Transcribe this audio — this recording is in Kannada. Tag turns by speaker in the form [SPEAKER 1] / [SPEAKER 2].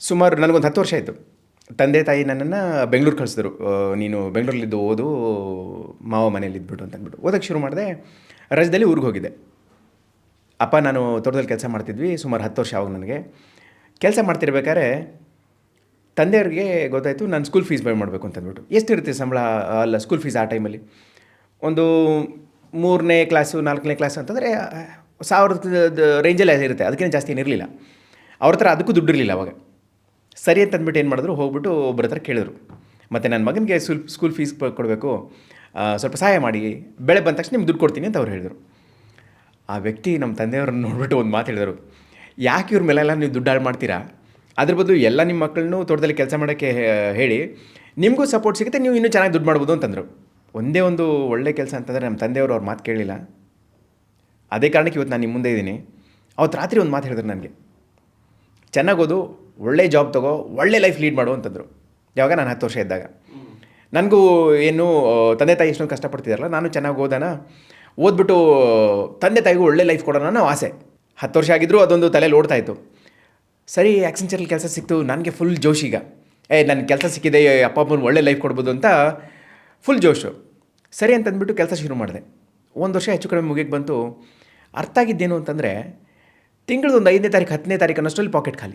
[SPEAKER 1] ಸುಮಾರು ನನಗೊಂದು 10 ವರ್ಷ ಆಯಿತು. ತಂದೆ ತಾಯಿ ನನ್ನನ್ನು ಬೆಂಗಳೂರು ಕಳಿಸಿದ್ರು. ನೀನು ಬೆಂಗಳೂರಲ್ಲಿದ್ದು ಓದು, ಮಾವ ಮನೇಲಿ ಇದ್ಬಿಟ್ಟು ಅಂತಂದ್ಬಿಟ್ಟು. ಓದೋಕ್ಕೆ ಶುರು ಮಾಡಿದೆ. ರಜದಲ್ಲಿ ಊರಿಗೆ ಹೋಗಿದ್ದೆ. ಅಪ್ಪ ನಾನು ತೋಟದಲ್ಲಿ ಕೆಲಸ ಮಾಡ್ತಿದ್ವಿ. ಸುಮಾರು 10 ವರ್ಷ ಆವಾಗ ನನಗೆ. ಕೆಲಸ ಮಾಡ್ತಿರ್ಬೇಕಾದ್ರೆ ತಂದೆಯವ್ರಿಗೆ ಗೊತ್ತಾಯಿತು ನಾನು ಸ್ಕೂಲ್ ಫೀಸ್ ಪೇ ಮಾಡಬೇಕು ಅಂತಂದ್ಬಿಟ್ಟು. ಎಷ್ಟಿರುತ್ತೆ ಸಂಬಳ? ಅಲ್ಲ, ಸ್ಕೂಲ್ ಫೀಸ್ ಆ ಟೈಮಲ್ಲಿ ಒಂದು 3ನೇ ಕ್ಲಾಸು 4ನೇ ಕ್ಲಾಸ್ ಅಂತಂದರೆ 1000 ರೇಂಜಲ್ಲಿ ಇರುತ್ತೆ. ಅದಕ್ಕಿಂತ ಜಾಸ್ತಿ ಏನಿರಲಿಲ್ಲ. ಅವ್ರ ಹತ್ರ ಅದಕ್ಕೂ ದುಡ್ಡಿರಲಿಲ್ಲ ಅವಾಗ. ಸರಿ ಅಂತಂದ್ಬಿಟ್ಟು ಏನು ಮಾಡಿದ್ರು, ಹೋಗ್ಬಿಟ್ಟು ಒಬ್ಬರ ಹತ್ರ ಕೇಳಿದ್ರು, ಮತ್ತು ನನ್ನ ಮಗನಿಗೆ ಸ್ಕೂಲ್ ಫೀಸ್ ಕೊಡಬೇಕು, ಸ್ವಲ್ಪ ಸಹಾಯ ಮಾಡಿ, ಬೆಳೆ ಬಂದ ತಕ್ಷಣ ನಿಮ್ಗೆ ದುಡ್ಡು ಕೊಡ್ತೀನಿ ಅಂತ ಅವ್ರು ಹೇಳಿದರು. ಆ ವ್ಯಕ್ತಿ ನಮ್ಮ ತಂದೆಯವ್ರನ್ನ ನೋಡ್ಬಿಟ್ಟು ಒಂದು ಮಾತು ಹೇಳಿದರು, ಯಾಕೆ ಇವ್ರ ಮೇಲೆಲ್ಲ ನೀವು ದುಡ್ಡು ಹಾಳು ಮಾಡ್ತೀರಾ? ಅದ್ರ ಬದಲು ಎಲ್ಲ ನಿಮ್ಮ ಮಕ್ಕಳನ್ನೂ ತೋಟದಲ್ಲಿ ಕೆಲಸ ಮಾಡೋಕ್ಕೆ ಹೇಳಿ, ನಿಮಗೂ ಸಪೋರ್ಟ್ ಸಿಗುತ್ತೆ, ನೀವು ಇನ್ನೂ ಚೆನ್ನಾಗಿ ದುಡ್ಡು ಮಾಡ್ಬೋದು ಅಂತಂದರು. ಒಂದೇ ಒಂದು ಒಳ್ಳೆ ಕೆಲಸ ಅಂತಂದರೆ ನಮ್ಮ ತಂದೆಯವರು ಅವ್ರ ಮಾತು ಕೇಳಲಿಲ್ಲ. ಅದೇ ಕಾರಣಕ್ಕೆ ಇವತ್ತು ನಾನು ನಿಮ್ಮ ಮುಂದೆ ಇದ್ದೀನಿ. ಅವತ್ತು ರಾತ್ರಿ ಒಂದು ಮಾತು ಹೇಳಿದ್ರು ನನಗೆ, ಚೆನ್ನಾಗಿ ಓದು, ಒಳ್ಳೆ ಜಾಬ್ ತೊಗೋ, ಒಳ್ಳೆ ಲೈಫ್ ಲೀಡ್ ಮಾಡು ಅಂತಂದರು. ಯಾವಾಗ ನಾನು 10 ವರ್ಷ ಇದ್ದಾಗ. ನನಗೂ ಏನು ತಂದೆ ತಾಯಿ ಎಷ್ಟೊಂದು ಕಷ್ಟಪಡ್ತಿದ್ದಾರಲ್ಲ, ನಾನು ಚೆನ್ನಾಗಿ ಓದ್ಬಿಟ್ಟು ತಂದೆ ತಾಯಿಗೂ ಒಳ್ಳೆ ಲೈಫ್ ಕೊಡೋಣ ಅನ್ನೋ ಆಸೆ. 10 ವರ್ಷ ಆಗಿದ್ದರೂ ಅದೊಂದು ತಲೆಯಲ್ಲಿ ಓಡ್ತಾಯಿತ್ತು. ಸರಿ, ಆಕ್ಸೆಂಚರಲ್ಲಿ ಕೆಲಸ ಸಿಕ್ತು. ನನಗೆ ಫುಲ್ ಜೋಶ್. ಈಗ ನನ್ನ ಕೆಲಸ ಸಿಕ್ಕಿದೆ, ಅಪ್ಪ ಅಮ್ಮನ ಒಳ್ಳೆ ಲೈಫ್ ಕೊಡ್ಬೋದು ಅಂತ ಫುಲ್ ಜೋಶು. ಸರಿ ಅಂತಂದ್ಬಿಟ್ಟು ಕೆಲಸ ಶುರು ಮಾಡಿದೆ. 1 ವರ್ಷ ಹೆಚ್ಚು ಕಡಿಮೆ ಮುಗಿಗೆ ಬಂತು. ಅರ್ಥ ಆಗಿದ್ದೇನು ಅಂತಂದರೆ, ತಿಂಗಳದೊಂದು 5ನೇ ತಾರೀಕು 10ನೇ ತಾರೀಕು ಅನ್ನೋಷ್ಟರಲ್ಲಿ ಪಾಕೆಟ್ ಖಾಲಿ.